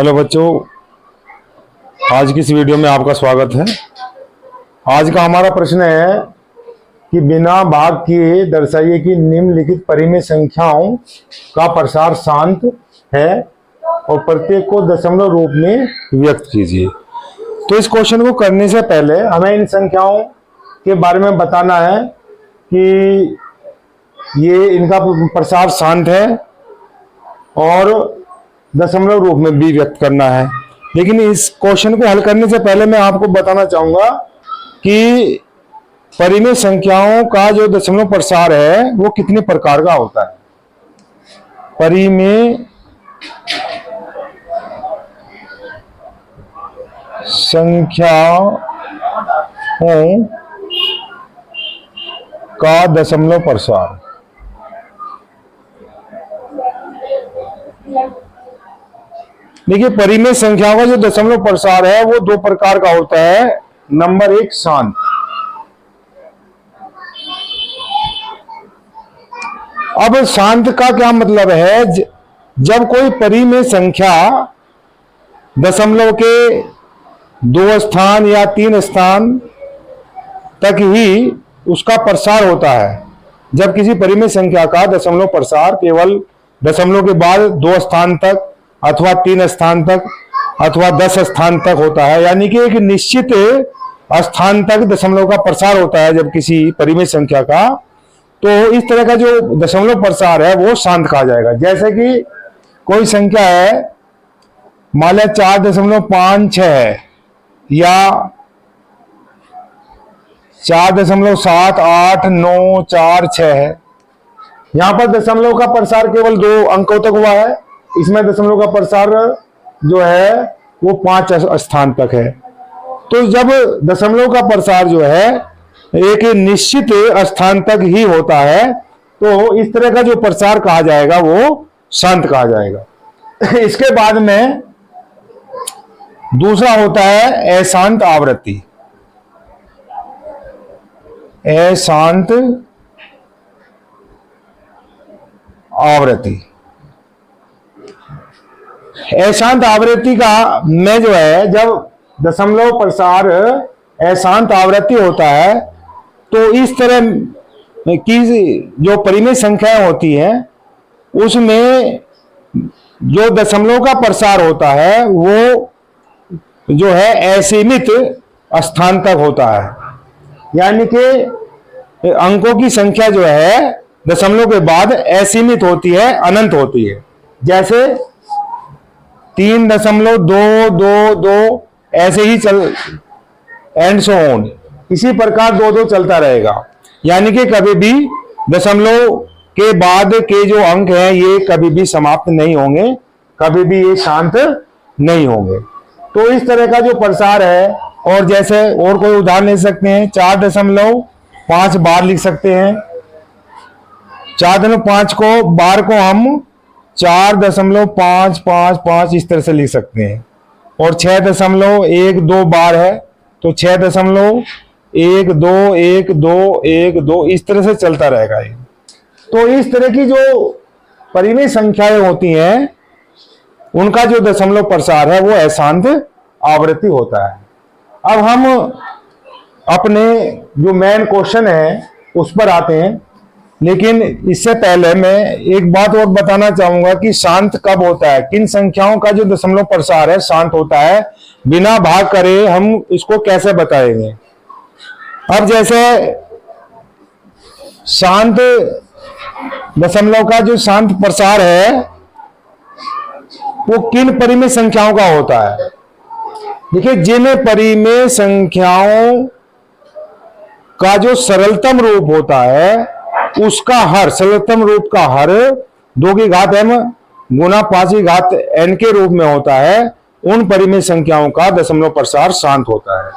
Hello बच्चों, आज की इस वीडियो में आपका स्वागत है। आज का हमारा प्रश्न है कि बिना भाग किए दर्शाइए कि निम्नलिखित परिमेय संख्याओं का प्रसार शांत है और प्रत्येक को दशमलव रूप में व्यक्त कीजिए। तो इस क्वेश्चन को करने से पहले हमें इन संख्याओं के बारे में बताना है कि ये इनका प्रसार शांत है और दशमलव रूप में भी व्यक्त करना है। लेकिन इस क्वेश्चन को हल करने से पहले मैं आपको बताना चाहूंगा कि परिमेय संख्याओं का जो दशमलव प्रसार है वो कितने प्रकार का होता है। परिमेय संख्याओं का दशमलव प्रसार देखिए, परिमेय संख्याओं का जो दशमलव प्रसार है वो दो प्रकार का होता है। नंबर एक, शांत। अब शांत का क्या मतलब है? जब कोई परिमेय संख्या दशमलव के 2 स्थान या 3 स्थान तक ही उसका प्रसार होता है। जब किसी परिमेय संख्या का दशमलव प्रसार केवल दशमलव के बाद 2 स्थान तक अथवा 3 स्थान तक अथवा 10 स्थान तक होता है, यानी कि एक निश्चित स्थान तक दशमलव का प्रसार होता है जब किसी परिमेय संख्या का, तो इस तरह का जो दशमलव प्रसार है वो शांत कहा जाएगा। जैसे कि कोई संख्या है, मान लिया 4.56 है या 4.7896 है। यहां पर दशमलव का प्रसार केवल 2 अंकों तक हुआ है। इसमें दशमलव का प्रसार जो है वो 5 स्थान तक है। तो जब दशमलव का प्रसार जो है एक निश्चित स्थान तक ही होता है तो इस तरह का जो प्रसार कहा जाएगा वो शांत कहा जाएगा। इसके बाद में दूसरा होता है अशांत आवृत्ति। अशांत आवृत्ति, अशांत आवृत्ति का में जो है, जब दशमलव प्रसार अशांत आवृत्ति होता है तो इस तरह की जो परिमेय संख्याएं होती हैं उसमें जो दशमलव का प्रसार होता है वो जो है असीमित स्थान तक होता है। यानी कि अंकों की संख्या जो है दशमलव के बाद असीमित होती है, अनंत होती है। जैसे 3.222 ऐसे ही चल एंड सो ऑन, इसी प्रकार 2-2 चलता रहेगा। यानी कि कभी भी दशमलव के बाद के जो अंक हैं ये कभी भी समाप्त नहीं होंगे, कभी भी ये शांत नहीं होंगे। तो इस तरह का जो प्रसार है, और जैसे और कोई उदाहरण ले सकते हैं, 4.5 बार लिख सकते हैं। 4.5 को बार को हम 4.555 इस तरह से लिख सकते हैं। और 6.12 बार है तो 6.121212 इस तरह से चलता रहेगा ये। तो इस तरह की जो परिमेय संख्याएं होती हैं उनका जो दशमलव प्रसार है वो अशांत आवृत्ति होता है। अब हम अपने जो मेन क्वेश्चन है उस पर आते हैं, लेकिन इससे पहले मैं एक बात और बताना चाहूंगा कि शांत कब होता है, किन संख्याओं का जो दशमलव प्रसार है शांत होता है। बिना भाग करे हम इसको कैसे बताएंगे। अब जैसे शांत दशमलव का जो शांत प्रसार है वो किन परिमेय संख्याओं का होता है। देखिए, जिन परिमेय संख्याओं का जो सरलतम रूप होता है उसका हर, सरलतम रूप का हर 2 की घात m गुना 5 की घात n के रूप में होता है, उन परिमेय संख्याओं का दशमलव प्रसार शांत होता है।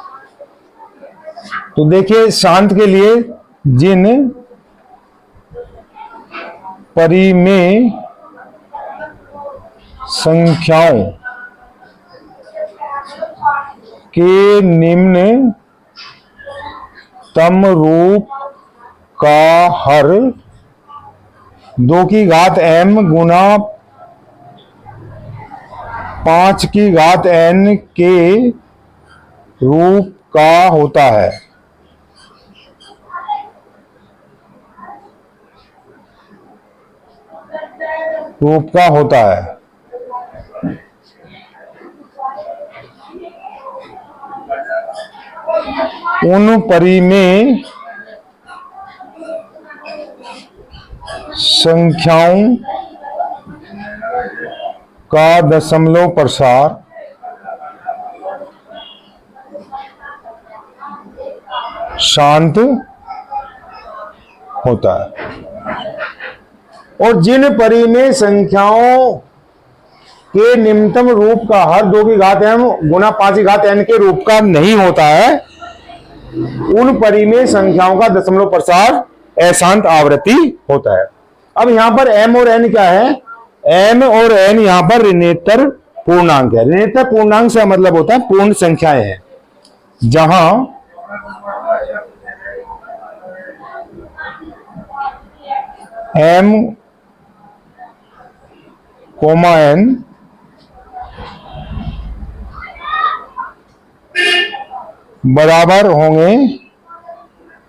तो देखिए, शांत के लिए जिन परिमेय संख्याओं के निम्नतम रूप का हर 2 की घात m गुना 5 की घात n के रूप का होता है। रूप का होता है। उन परिमेय संख्याओं का दशमलव प्रसार शांत होता है। और जिन परिमेय संख्याओं के निम्नतम रूप का हर 2 की घात m गुना 5 की घात n के रूप का नहीं होता है, उन परिमेय संख्याओं का दशमलव प्रसार अशांत आवृत्ति होता है। अब यहां पर m और n क्या है? m और n यहां पर ऋणोत्तर पूर्णांक है। ऋणोत्तर पूर्णांक से मतलब होता है पूर्ण संख्याएं हैं, जहां m, n बराबर होंगे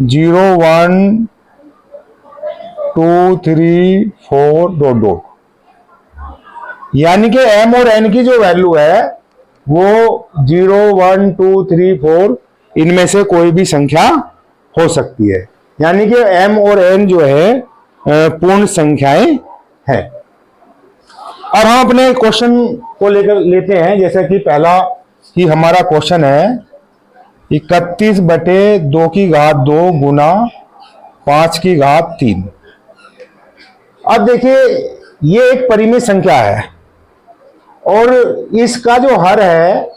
0, 1, 2, 3, 4 ... यानी कि m और n की जो वैल्यू है वो 0, 1, 2, 3, 4 इनमें से कोई भी संख्या हो सकती है। यानी कि m और n जो है पूर्ण संख्याएं हैं। और हम अपने क्वेश्चन को लेकर लेते हैं। जैसे कि पहला ही हमारा क्वेश्चन है 31/2 की घात 2 गुना 5 की घात 3। अब देखिए ये एक परिमेय संख्या है और इसका जो हर है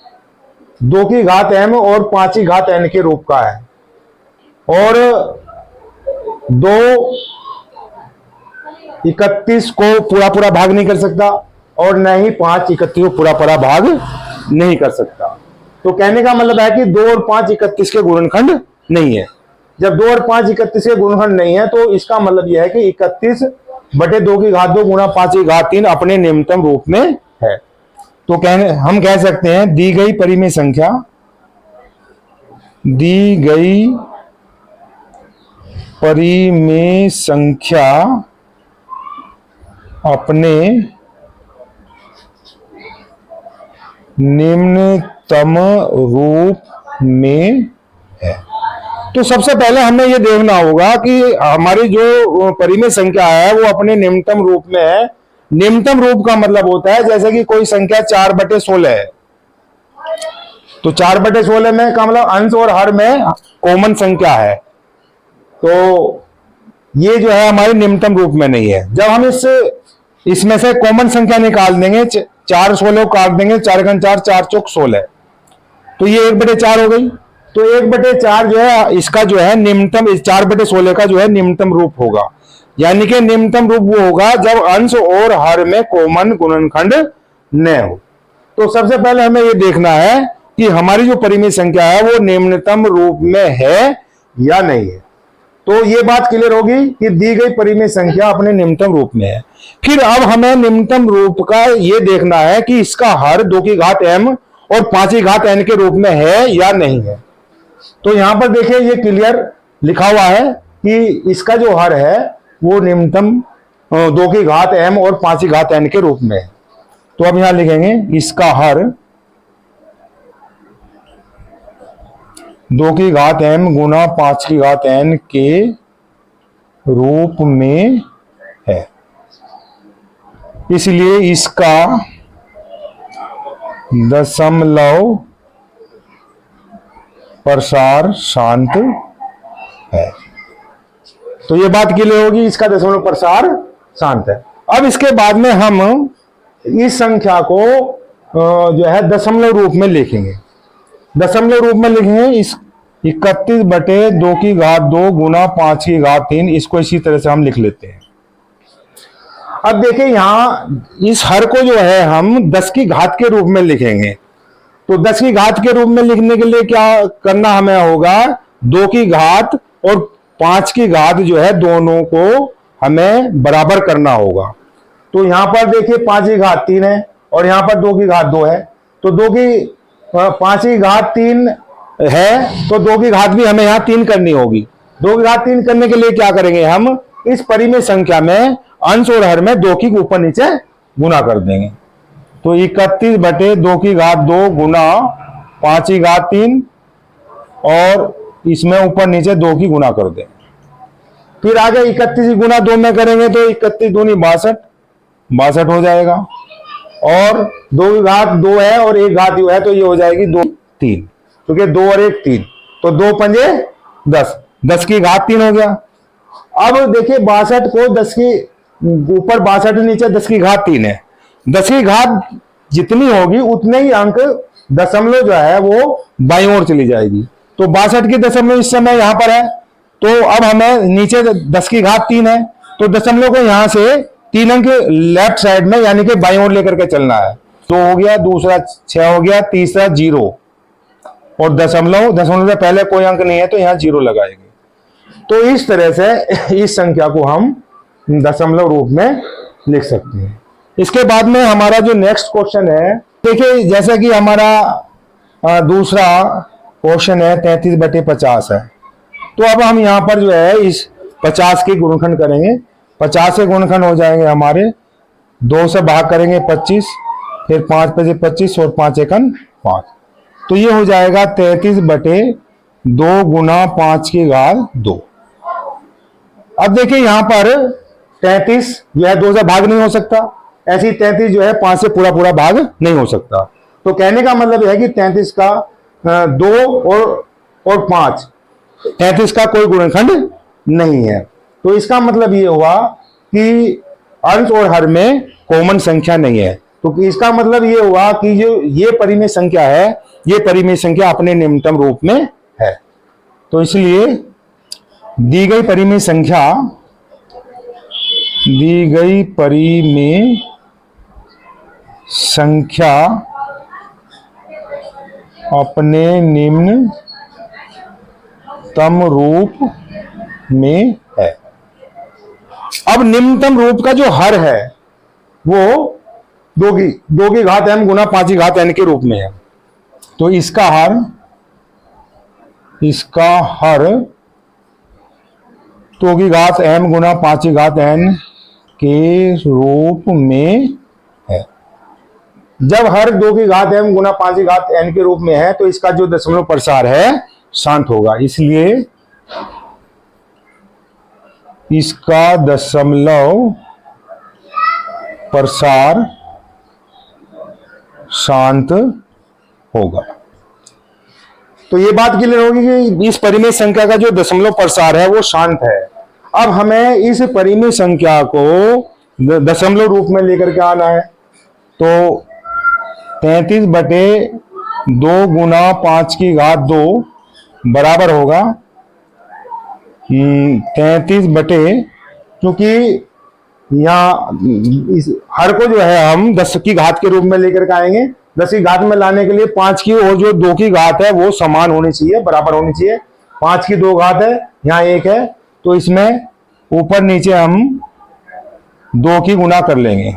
2 की घात m और 5 की घात n के रूप का है। और 2 31 को पूरा भाग नहीं कर सकता और न ही 5 31 को पूरा भाग नहीं कर सकता। तो कहने का मतलब है कि 2 और 5 31 के गुणनखंड नहीं है। जब 2 और 5 31 के गुणनखंड नहीं है तो इसका मतलब यह है कि 31/2 की घात 2 गुना 5 की घात 3 अपने निम्नतम रूप में है। तो हम कह सकते हैं दी गई परिमेय संख्या अपने निम्नतम रूप में है। तो सबसे पहले हमें यह देखना होगा कि हमारी जो परिमेय संख्या है वो अपने निम्नतम रूप में है। निम्नतम रूप का मतलब होता है जैसे कि कोई संख्या 4/16 है तो 4/16 में का मतलब अंश और हर में कॉमन संख्या है। तो ये जो है हमारे निम्नतम रूप में नहीं है। जब हम इसमें से कॉमन संख्या निकाल देंगे 4 16 काट देंगे 4 × 4 4 × 4 16 तो ये 1/4 हो गई। तो 1/4 जो है इसका जो है निम्नतम 4/16 का जो है निम्नतम रूप होगा। यानी कि निम्नतम रूप वो होगा जब अंश और हर में कॉमन गुणनखंड न हो। तो सबसे पहले हमें ये देखना है कि हमारी जो परिमेय संख्या है वो निम्नतम रूप में है या नहीं है। तो ये बात क्लियर होगी कि दी गई परिमेय संख्या अपने निम्नतम रूप में है। फिर अब हमें निम्नतम रूप का ये देखना है कि इसका हर 2 की घात m और 5 की घात n के रूप में है या नहीं है। तो यहां पर देखिए ये क्लियर लिखा हुआ है कि इसका जो हर है वो निम्नतम 2 की घात m और 5 की घात n के रूप में है। तो अब यहां लिखेंगे इसका हर 2 की घात m गुना 5 की घात n के रूप में है। इसलिए इसका दशमलव प्रसार शांत है। तो ये बात क्लियर होगी, इसका दशमलव प्रसार शांत है। अब इसके बाद में हम इस संख्या को जो है दशमलव रूप में लिखेंगे। दशमलव रूप में लिखेंगे इस 31/2 की घात 2 गुना 5 की घात 3। इसको इसी तरह से हम लिख लेते हैं। अब देखिए यहां इस हर को जो है हम 10 की घात के रूप में लिखेंगे। तो 10 की घात के रूप में लिखने के लिए क्या करना हमें होगा, 2 की घात और 5 की घात जो है दोनों को हमें बराबर करना होगा। तो यहां पर देखिए 5 की घात 3 है और यहाँ पर 2 की घात 2 है, तो 5 की घात 3 है, तो 2 की घात भी हमें यहाँ 3 करनी होगी। 2 की घात 3 करने के लिए क्या करेंगे, हम इस परिमेय संख्या में अंश और हर में 2 की ऊपर नीचे गुना कर देंगे। तो 31 बटे 2 की घात 2 गुना 5 की घात 3 और इसमें ऊपर नीचे 2 की गुना कर देंगे। फिर आगे 31 गुना 2 में करेंगे तो 31 दूनी 62 हो जाएगा, और 2 की घात 2 है और 1 घात यू है, तो ये हो जाएगी 2 3, क्योंकि 2 और 1 3, तो 2 पंजे 10, 10 की घात 3 हो गया। अब देखिए 62 को 10 की ऊपर 62 नीचे 10 की घात 3 है, 10 की घात जितनी होगी उतने ही अंक दशमलव जो है वो बाईं ओर चली जाएगी। तो 62 की दशमलव इस समय यहां पर है, तो अब हमें नीचे 10 की घात 3 है, तो दशमलव को यहां से 3 अंक लेफ्ट साइड में यानी कि बाईं ओर लेकर के चलना है। तो हो गया, दूसरा 6 हो गया, तीसरा 0, और दशमलव से पहले कोई अंक नहीं है तो यहां 0 लगाएंगे। तो इस तरह से इस संख्या को हम दशमलव रूप में लिख सकते हैं। इसके बाद में हमारा जो नेक्स्ट क्वेश्चन है, देखिए जैसा कि हमारा दूसरा क्वेश्चन है 33 बटे 50 है, तो अब हम यहाँ पर जो है इस 50 के गुणनखंड करेंगे। 50 के गुणनखंड हो जाएंगे हमारे 2 से भाग करेंगे 25, फिर 5 पचे 25 और 5 एकन 5, तो ये हो जाएगा 33 बटे 2 गुना 5 की घात 2। अब देखिए यहाँ पर 33 जो है 2 से भाग नहीं हो सकता, ऐसी 33 जो है 5 से पूरा भाग नहीं हो सकता। तो कहने का मतलब है कि 33 का 2 और 5, 33 का कोई गुणनखंड नहीं है। तो इसका मतलब ये हुआ कि अंश और हर में कॉमन संख्या नहीं है। तो इसका मतलब ये हुआ कि जो ये परिमेय संख्या है, ये परिमेय संख्या अपने निम्नतम रूप में है। तो इसलिए दी गई परिमेय संख्या अपने निम्नतम रूप में है। अब निम्नतम रूप का जो हर है वो 2 की घात m गुना 5 की घात n के रूप में है। तो इसका हर 2 की घात m गुना 5 की घात n के रूप में है। जब हर 2 की घात m गुना 5 की घात n के रूप में है तो इसका जो दशमलव प्रसार है शांत होगा, इसलिए इसका दशमलव प्रसार शांत होगा। तो ये बात क्लियर होगी कि इस परिमेय संख्या का जो दशमलव प्रसार है वो शांत है। अब हमें इस परिमेय संख्या को दशमलव रूप में लेकर के आना है। तो 33 बटे 2 गुना 5 की घात 2 बराबर होगा 33 बटे, क्योंकि यहाँ इस हर को जो है हम 10 की घात के रूप में लेकर के आएंगे। 10 की घात में लाने के लिए 5 की और जो 2 की घात है वो समान होनी चाहिए, बराबर होनी चाहिए। 5 की 2 घात है, यहाँ 1 है, तो इसमें ऊपर नीचे हम 2 की गुना कर लेंगे।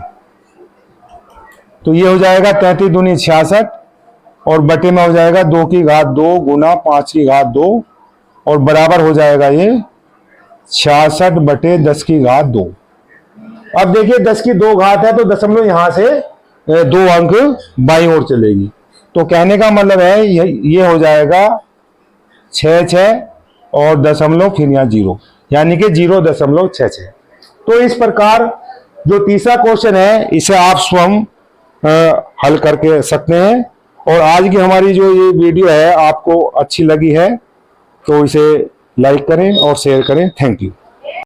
तो ये हो जाएगा 33 दूनी 66 और बटे में हो जाएगा 2 की घात 2 गुना 5 की घात 2 और बराबर हो जाएगा ये 66 बटे 10 की घात 2। अब देखिए 10 की 2 घात है तो दशमलव यहां से 2 अंक बाईं ओर चलेगी। तो कहने का मतलब है ये हो जाएगा 6 और दशमलव फिर यहाँ 0, यानी कि 0.66। तो इस प्रकार जो तीसरा क्वेश्चन है इसे आप स्वयं हल करके सकते हैं। और आज की हमारी जो ये वीडियो है आपको अच्छी लगी है तो इसे लाइक करें और शेयर करें। Thank you.